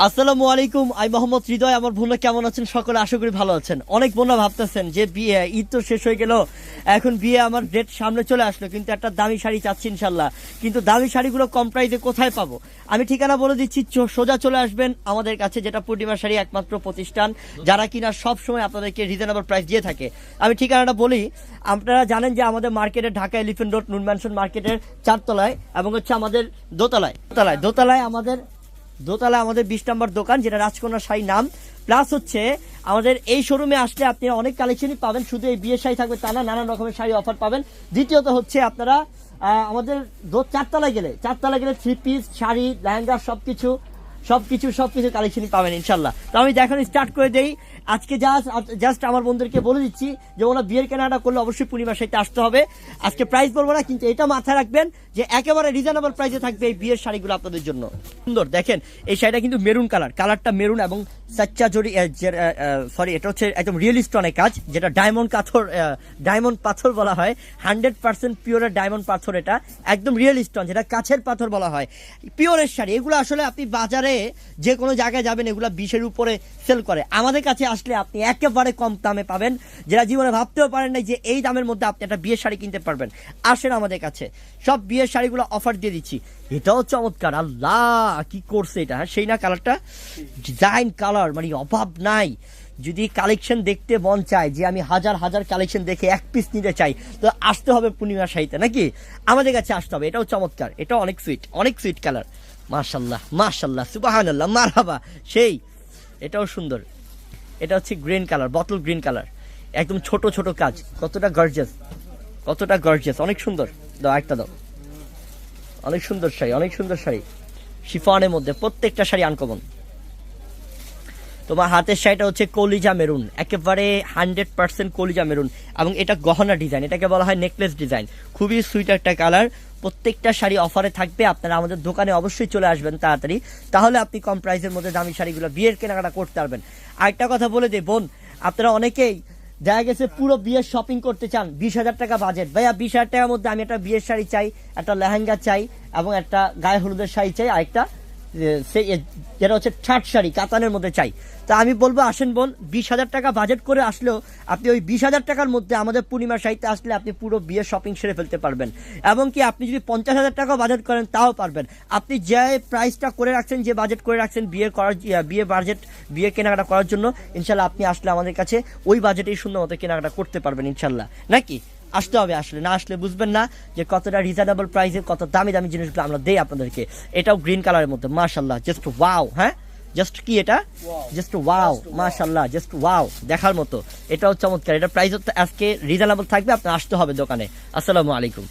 আসসালামু আলাইকুম, আমি মোহাম্মদ হৃদয়। আমার বোনরা কেমন আছেন? সকলে আশা করি ভালো আছেন। অনেক বোনরা ভাবতেছেন যে বিয়ে, ঈদ তো শেষ হয়ে গেল, এখন বিয়ে আমার ডেট সামনে চলে আসলো, কিন্তু একটা দামি শাড়ি চাচ্ছি ইনশাল্লাহ। কিন্তু দামি শাড়িগুলো কম প্রাইসে কোথায় পাবো? আমি ঠিকানা বলে দিচ্ছি, সোজা চলে আসবেন আমাদের কাছে, যেটা পূর্ণিমা শাড়ি একমাত্র প্রতিষ্ঠান যারা কিনা সব সময় আপনাদেরকে রিজনেবল প্রাইস দিয়ে থাকে। আমি ঠিকানাটা বলি, আপনারা জানেন যে আমাদের মার্কেটে ঢাকা এলিফেন্ট রোড নুন ম্যানশন মার্কেটের 4 তলায় এবং হচ্ছে আমাদের দোতলায় আমাদের 20 নম্বর দোকান, যেটা রাজকন্যা শাড়ি নাম। প্লাস হচ্ছে আমাদের এই শোরুমে আসলে আপনি অনেক কালেকশনই পাবেন, শুধু এই বিয়ের শাড়ি থাকবে তা না, নানান রকমের শাড়ি অফার পাবেন। দ্বিতীয়ত হচ্ছে আপনারা আমাদের 4 তলায় গেলে 3 পিস শাড়ি, লেহেঙ্গা সবকিছু কালেকশনই পাবেন ইনশাল্লাহ। তো আমি দেখানো স্টার্ট করে দেই। আজকে জাস্ট আমার বন্ধুদেরকে বলে দিচ্ছি যে ওরা বিয়ের কেনাকাটা করলে অবশ্যই পূর্ণিমার শাড়িতে আসতে হবে। আজকে প্রাইস বলবো না, কিন্তু এটা মাথায় রাখবেন যে একেবারে রিজনেবল প্রাইসে থাকবে এই বিয়ের শাড়িগুলো আপনাদের জন্য। সুন্দর দেখেন, এই শাড়িটা কিন্তু মেরুন কালারটা মেরুন এবং সাচ্চা জড়ি, সরি এটা হচ্ছে একদম রিয়েল স্টোনের কাজ, যেটা ডায়মন্ড পাথর বলা হয়। 100% পিওরের ডায়মন্ড পাথর, এটা একদম রিয়েল স্টোন, যেটা কাছের পাথর বলা হয়। পিওরের শাড়ি এগুলো আসলে আপনি বাজারে যে কোনো জায়গায় যাবেন, এগুলো 20-এর উপরে সেল করে। আমাদের কাছে আসলে আপনি একেবারে কম দামে পাবেন, যেটা জীবনে ভাবতেও পারেন না যে এই দামের মধ্যে আপনি একটা বিয়ের শাড়ি কিনতে পারবেন। আসেন আমাদের কাছে, সব বিয়ের শাড়িগুলো অফার দিয়ে দিচ্ছি। এটাও চমৎকার, আল্লাহ কি করছে এটা, হ্যাঁ সেই না কালারটা, ডিজাইন কালার মানে অভাব নাই। যদি কালেকশন দেখতে মন চায় যে আমি হাজার কালেকশন দেখে এক পিস নিতে চাই, তো আসতে হবে পূর্ণিমা শাড়িতে, নাকি আমাদের কাছে আসতে হবে। এটাও চমৎকার, এটাও অনেক সুইট কালার। মাশাল্লাহ সুবহানাল্লাহ মারহাবা, সেই এটাও সুন্দর। এটা হচ্ছে green colour, bottle green colour, একদম ছোট কাজ, কতটা গর্জিয়াস, অনেক সুন্দর। দাও একটা দাও, অনেক সুন্দর শাড়ি শিফনের মধ্যে, প্রত্যেকটা শাড়ি আনকমন। তোমার হাতের শাড়িটা হচ্ছে কলিজা মেরুন, একেবারে 100% কলিজা মেরুন, এবং এটা গহনা ডিজাইন, এটাকে বলা হয় নেকলেস ডিজাইন। খুবই সুইট একটা কালার। প্রত্যেকটা শাড়ি অফারে থাকবে, আপনারা আমাদের দোকানে অবশ্যই চলে আসবেন তাড়াতাড়ি, তাহলে আপনি কম প্রাইসের মধ্যে দামি শাড়িগুলো বিয়ের কেনাকাটা করতে পারবেন। আরেকটা কথা বলে দিই বোন, আপনারা অনেকেই দেখা গেছে পুরো বিয়ের শপিং করতে চান, 20,000 টাকা বাজেট, ভাইয়া 20,000 টাকার মধ্যে আমি একটা বিয়ের শাড়ি চাই, একটা লেহেঙ্গা চাই, এবং একটা গায়ে হলুদের শাড়ি চাই, আরেকটা যেটা হচ্ছে ছাট শাড়ি কাতানের মধ্যে চাই। তা আমি বলবো আসেন বোন, 20,000 টাকা বাজেট করে আসলেও আপনি ওই 20,000 টাকার মধ্যে আমাদের পূর্ণিমার শাড়িতে আসলে আপনি পুরো বিয়ের শপিং সেরে ফেলতে পারবেন। এবং কি আপনি যদি 50,000 টাকা বাজেট করেন তাও পারবেন। আপনি যে প্রাইসটা করে রাখছেন, যে বাজেট করে রাখছেন বিয়ে কেনাকাটা করার জন্য, ইনশাল্লাহ আপনি আসলে আমাদের কাছে ওই বাজেটেই সুন্দর মতো কেনাকাটা করতে পারবেন ইনশাল্লাহ, নাকি? আসতে হবে, আসলে না আসলে বুঝবেন না যে কতটা রিজনেবল প্রাইসে কত দামি জিনিসগুলো আমরা দেই আপনাদেরকে। এটাও গ্রিন কালারের মধ্যে, মাশাল্লাহ, জাস্ট ওয়াও। হ্যাঁ জাস্ট কি এটা, জাস্ট ওয়াও, মাশাল্লাহ, জাস্ট ওয়াও, দেখার মতো। এটাও চমৎকার। এটা প্রাইস আজকে রিজনেবল থাকবে, আপনার আসতে হবে দোকানে। আসসালামু আলাইকুম।